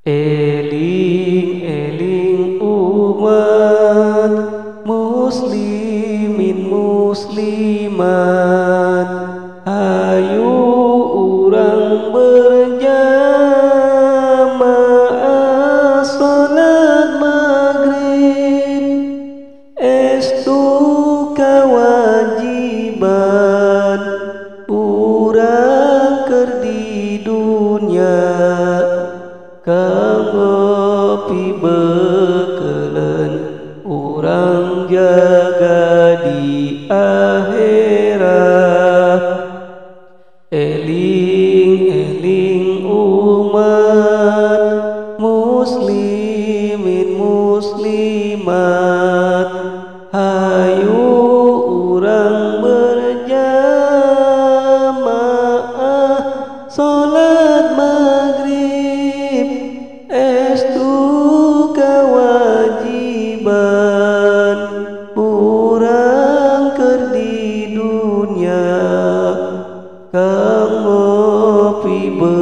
Eling-eling umat muslimin muslimat, ayo urang berjamaah salat maghrib. Estu kawajiban urang keur di dunya, kanggo pibeukeun urang jaga di akhirat. Eling-eling umat muslimin muslimat, hayu urang berjamaah salat maghrib. Estu kawajiban urang keur di dunya, kanggo pibeukeun